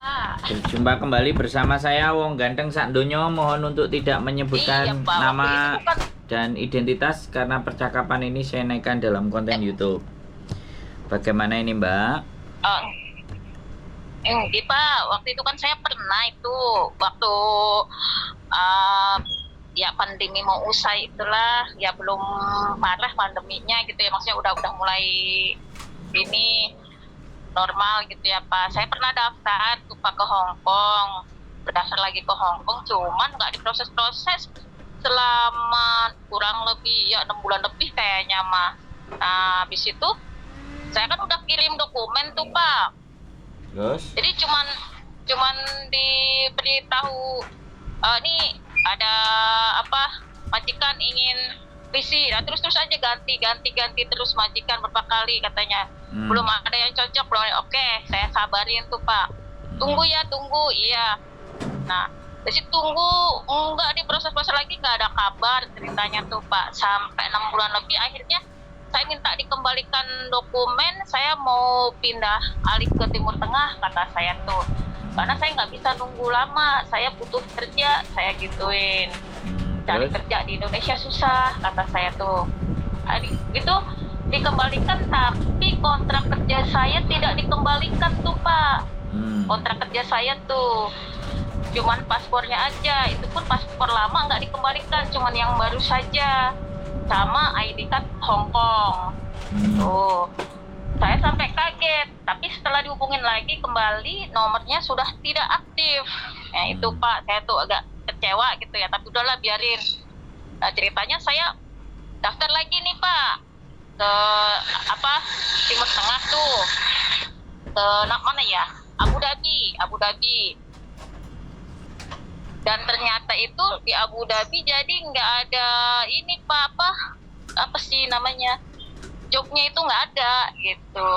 Berjumpa kembali bersama saya Wong Ganteng Sakdonyo. Mohon untuk tidak menyebutkan nama dan identitas karena percakapan ini saya naikkan dalam konten YouTube. Bagaimana ini, Mbak? Enggak, Pak. Waktu itu kan saya pernah itu waktu uh, ya pandemi mau usai itulah, ya belum parah pandeminya gitu ya. Maksudnya udah mulai ini normal gitu ya, Pak. Saya pernah daftar tuh Pak ke Hong Kong. Berdaftar lagi ke Hong Kong, cuman nggak diproses-proses selama kurang lebih ya 6 bulan lebih kayaknya mah. Nah, habis itu saya kan udah kirim dokumen tuh, Pak. Terus? Jadi cuman diberitahu nih ada apa, majikan ingin visi. Nah, terus aja ganti terus majikan berapa kali katanya. Belum ada yang cocok, belum ada. Oke, saya sabarin tuh, Pak. Tunggu ya, tunggu. Iya. Nah, dari situ tunggu, enggak diproses-proses lagi, nggak ada kabar ceritanya tuh, Pak. Sampai 6 bulan lebih, akhirnya saya minta dikembalikan dokumen. Saya mau pindah alih ke Timur Tengah, kata saya tuh. Karena saya nggak bisa nunggu lama, saya butuh kerja, saya gituin. Cari kerja di Indonesia susah, kata saya tuh. Itu dikembalikan, tapi kontrak kerja saya tidak dikembalikan tuh, Pak. Kontrak kerja saya tuh cuman paspornya aja, itu pun paspor lama nggak dikembalikan, cuman yang baru saja sama ID card Hong Kong. Tuh, saya sampai kaget, tapi setelah dihubungin lagi kembali nomornya sudah tidak aktif. Ya itu, Pak, saya tuh agak kecewa gitu ya, tapi udahlah biarin. Nah, ceritanya saya daftar lagi nih, Pak, ke Timur Tengah tuh, ke mana ya, Abu Dhabi. Dan ternyata itu di Abu Dhabi jadi nggak ada ini, Pak, apa sih namanya, jobnya itu nggak ada gitu.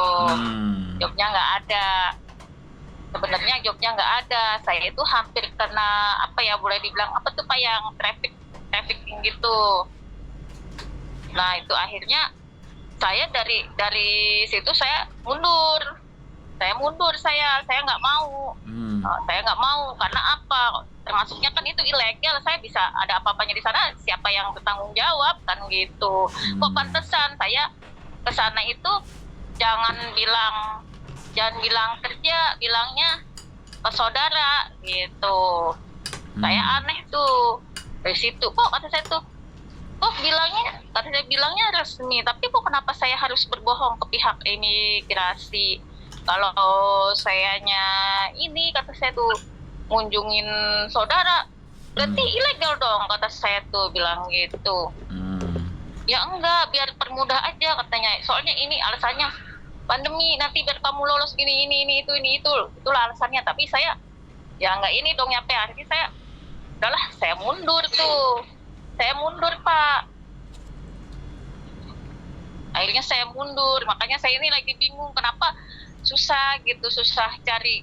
Jobnya nggak ada, sebenarnya jobnya nggak ada. Saya itu hampir kena apa ya, boleh dibilang apa tuh, Pak, yang trafficking gitu. Nah, itu akhirnya saya dari situ saya mundur. Saya nggak mau. Saya nggak mau karena apa? Termasuknya kan itu ilegal. Saya bisa ada apa-apanya di sana, siapa yang bertanggung jawab kan gitu. Kok pantesan saya ke sana itu jangan bilang kerja, bilangnya ke saudara gitu. Saya aneh tuh. Dari situ kok kata saya tuh, kata saya bilangnya resmi, tapi kok kenapa saya harus berbohong ke pihak imigrasi? Kalau sayanya ini, kata saya tuh, ngunjungin saudara, berarti ilegal dong, kata saya tuh bilang gitu. Ya enggak, biar permudah aja katanya. Soalnya ini alasannya pandemi, nanti biar kamu lolos gini, ini, itulah alasannya. Tapi saya, ya enggak ini dong nyampe. Akhirnya saya, udahlah, saya mundur tuh. Saya mundur, Pak. Akhirnya saya mundur, makanya saya ini lagi bingung kenapa susah cari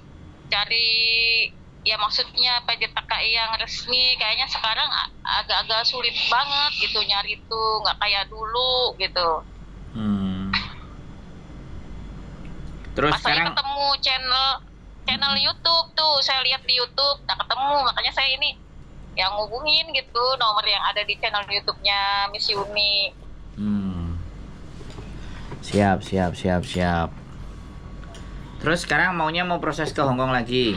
ya, maksudnya PJTKI yang resmi kayaknya sekarang agak-agak sulit banget gitu nyari tuh, nggak kayak dulu gitu. Terus pas sekarang saya ketemu channel YouTube tuh, saya lihat di YouTube, nah ketemu, makanya saya ini yang ngubungin gitu nomor yang ada di channel YouTube-nya Miss Yuni. Siap. Terus sekarang mau proses ke Hong Kong lagi?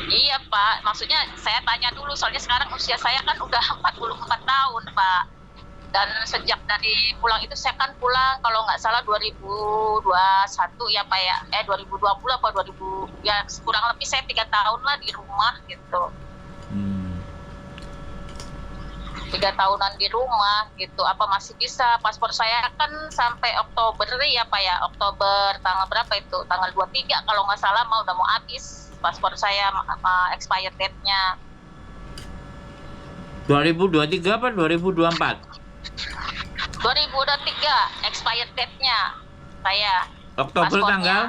Iya, Pak, maksudnya saya tanya dulu, soalnya sekarang usia saya kan udah 44 tahun, Pak. Dan sejak dari pulang itu, saya kan pulang kalau nggak salah 2021 ya, Pak ya. 2020 apa 2000, ya kurang lebih saya 3 tahun lah di rumah gitu. 3 tahunan di rumah gitu. Apa masih bisa? Paspor saya kan sampai Oktober ya, Pak ya. Oktober tanggal berapa itu? Tanggal 23 kalau nggak salah, udah mau habis paspor saya, expired date-nya. 2023 apa 2024? 2023 expired date-nya saya. Oktober paspornya. tanggal?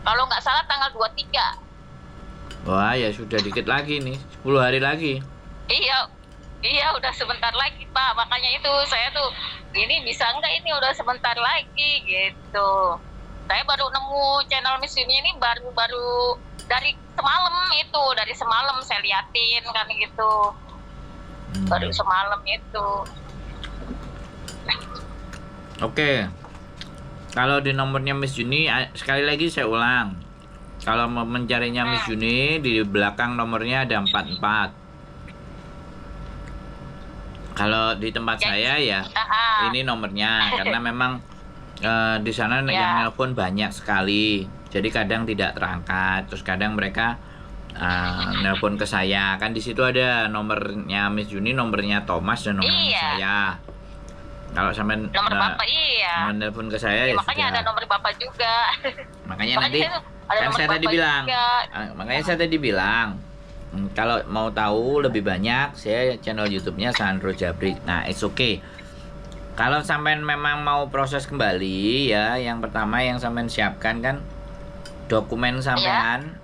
Kalau nggak salah tanggal 23. Wah, ya sudah dikit lagi nih, 10 hari lagi. Iya, udah sebentar lagi, Pak. Makanya itu saya tuh, ini bisa nggak, ini udah sebentar lagi gitu. Saya baru nemu channel Miss Yuni ini baru dari semalam saya liatin kan gitu. Baru semalam itu. Oke. Kalau di nomornya Miss Yuni, sekali lagi saya ulang. Kalau mau mencarinya Miss Yuni, di belakang nomornya ada 44. Kalau di tempat saya ya, ini nomornya karena memang di sana yang nelpon banyak sekali. Jadi kadang tidak terangkat, terus kadang mereka nelpon ke saya. Kan di situ ada nomornya Miss Yuni, nomornya Thomas dan nomornya saya. Kalau sampai nomor Bapak nelpon ke saya ya makanya sudah. ada nomor Bapak juga. Makanya nanti kan saya tadi bilang, makanya saya tadi bilang kalau mau tahu lebih banyak, saya channel YouTube-nya Sandro Jabrik. Nah, it's okay. Kalau sampean memang mau proses kembali ya, yang pertama yang sampean siapkan kan dokumen sampean,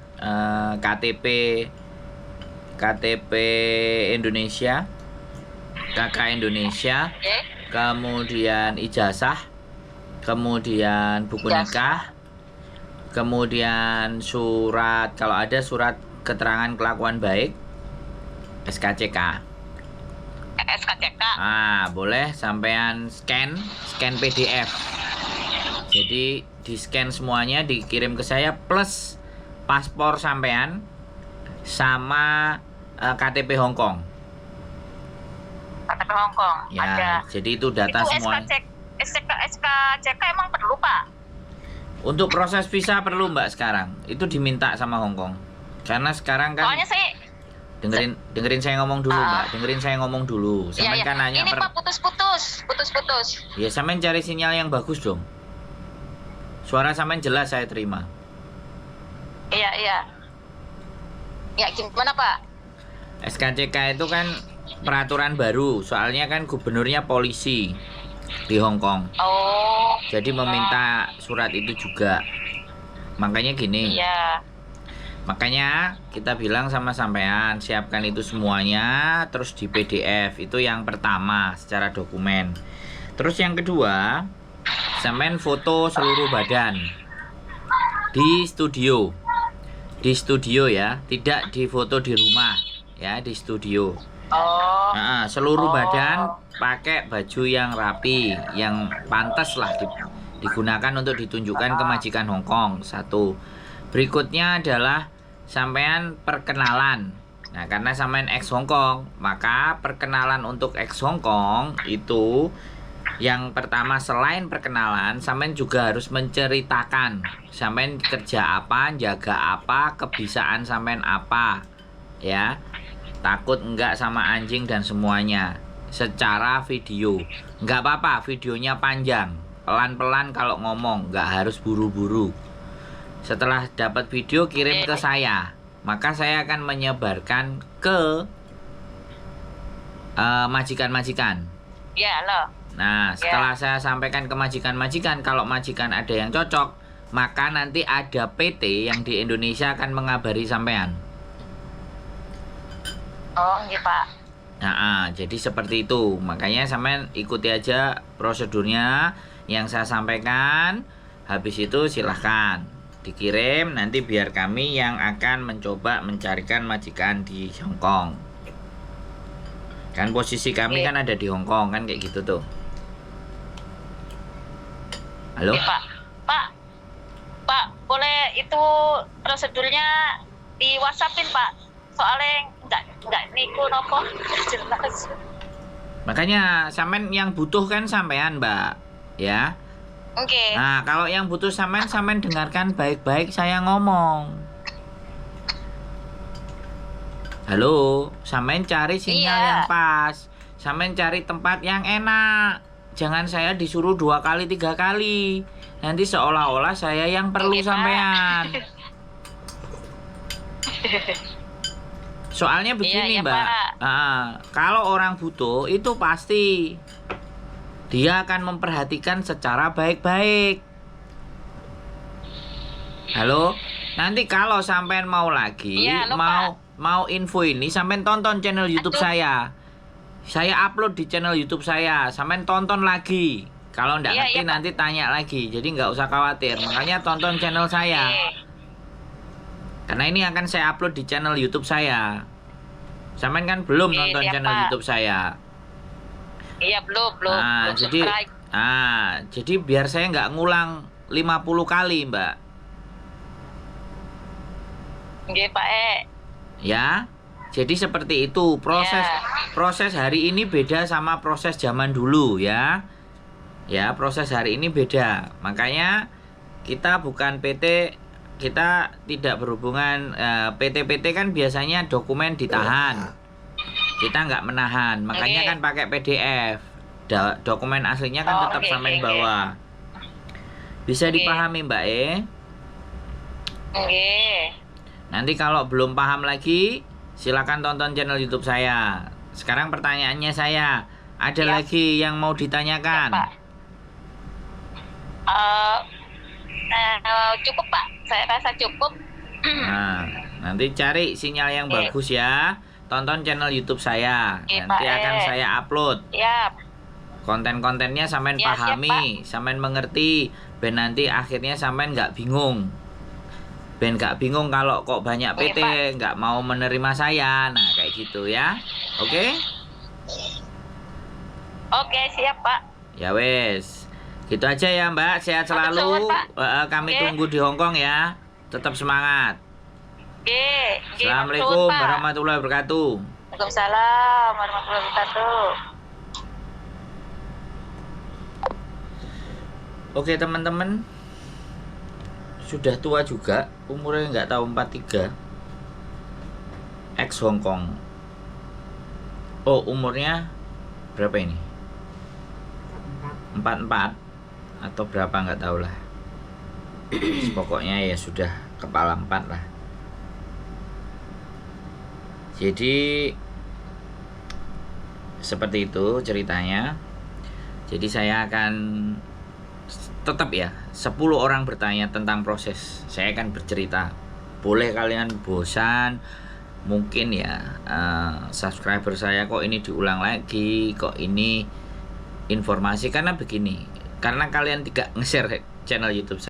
KTP Indonesia, KK Indonesia, kemudian ijazah, kemudian buku nikah, kemudian surat, kalau ada surat keterangan kelakuan baik, SKCK. Boleh sampean scan PDF. Jadi di scan semuanya, dikirim ke saya plus paspor sampean sama KTP Hongkong. KTP Hongkong Ya, ada. jadi itu data itu semua. SKCK emang perlu Pak? Untuk proses visa perlu Mbak sekarang. Itu diminta sama Hongkong. Karena sekarang kan Soalnya saya dengerin saya ngomong dulu Mbak. Dengerin saya ngomong dulu. Sampean kan nanya ini Pak putus-putus. Ya sampean cari sinyal yang bagus dong. Suara sampean jelas saya terima. Iya. Ya gimana Pak? SKCK itu kan peraturan baru. Soalnya kan gubernurnya polisi di Hongkong. Oh. Jadi meminta surat itu juga. Makanya gini. Iya. Makanya kita bilang sama sampean, siapkan itu semuanya terus di PDF. Itu yang pertama secara dokumen. Terus yang kedua, sampean foto seluruh badan di studio. Di studio ya, tidak di foto di rumah ya, di studio. Seluruh badan pakai baju yang rapi, yang pantas lah digunakan untuk ditunjukkan ke majikan Hongkong. Satu. Berikutnya adalah sampean perkenalan. Nah, karena sampean ex Hongkong, maka perkenalan untuk ex Hongkong itu yang pertama selain perkenalan, sampean juga harus menceritakan sampean kerja apa, jaga apa, kebiasaan sampean apa. Ya. Takut enggak sama anjing dan semuanya. Secara video. Enggak apa-apa, videonya panjang. Pelan-pelan kalau ngomong, enggak harus buru-buru. Setelah dapat video kirim ke saya, maka saya akan menyebarkan ke majikan-majikan. Iya loh. Nah, setelah saya sampaikan ke majikan-majikan, kalau majikan ada yang cocok, maka nanti ada PT yang di Indonesia akan mengabari sampean. Oh, iya Pak. Nah, jadi seperti itu. Makanya sampean ikuti aja prosedurnya yang saya sampaikan. Habis itu silahkan dikirim, nanti biar kami yang akan mencoba mencarikan majikan di Hongkong. Kan posisi kami kan ada di Hongkong kan, kayak gitu tuh. Halo? Pak, boleh itu prosedurnya di WhatsAppin Pak. Soalnya enggak niku nopo jelas. Makanya sampean yang butuh kan sampean, Mbak. Ya. Oke. Nah, kalau yang butuh sampean dengarkan baik-baik saya ngomong. Halo, sampean cari sinyal yang pas. Sampean cari tempat yang enak. Jangan saya disuruh 2 kali 3 kali. Nanti seolah-olah saya yang perlu sampean. Soalnya begini, Mbak. Kalau orang butuh itu pasti dia akan memperhatikan secara baik-baik. Halo, nanti kalau sampean mau lagi, mau info ini, sampean tonton channel YouTube saya. Saya upload di channel YouTube saya, sampean tonton lagi. Kalau nggak Iya, ngerti iya, Pak. nanti tanya lagi. Jadi nggak usah khawatir. Makanya tonton channel saya. Karena ini akan saya upload di channel YouTube saya. Sampean kan belum nonton Siap, channel Pak. YouTube saya. Iya, belum Nah, jadi subscribe. jadi biar saya nggak ngulang 50 kali, Mbak. Nggih, Pak. Ya. Jadi seperti itu Ya. proses hari ini beda sama proses zaman dulu ya. Ya, proses hari ini beda. Makanya kita bukan PT, kita tidak berhubungan PT-PT kan biasanya dokumen ditahan. Kita nggak menahan. Makanya kan pakai PDF. Dokumen aslinya kan tetap sampai bawah. Bisa dipahami, Mbak Nggih. Nanti kalau belum paham lagi, silakan tonton channel YouTube saya. Sekarang pertanyaannya saya, ada lagi yang mau ditanyakan? Pak. Cukup, Pak. Saya rasa cukup. Nah, nanti cari sinyal yang bagus ya. Tonton channel YouTube saya. Nanti akan saya upload. Konten-kontennya sampean pahami, sampean mengerti, ben nanti akhirnya sampean nggak bingung. Ben nggak bingung kalau kok banyak PT nggak mau menerima saya. Nah, kayak gitu ya. Oke? Oke, siap, Pak. Ya wes. Gitu aja ya, Mbak. Sehat selalu. Kami tunggu di Hongkong ya. Tetap semangat. Assalamualaikum warahmatullahi wabarakatuh. Waalaikumsalam warahmatullahi wabarakatuh. Oke teman-teman, sudah tua juga, umurnya nggak tahu 43, ex Hongkong. Oh, umurnya berapa ini? 44 atau berapa nggak tahu lah. Pokoknya ya sudah kepala 4 lah. Jadi seperti itu ceritanya. Jadi saya akan tetap ya 10 orang bertanya tentang proses, saya akan bercerita. Boleh kalian bosan, mungkin ya subscriber saya kok ini diulang lagi, kok ini informasi, karena begini, karena kalian tidak nge-share channel YouTube saya.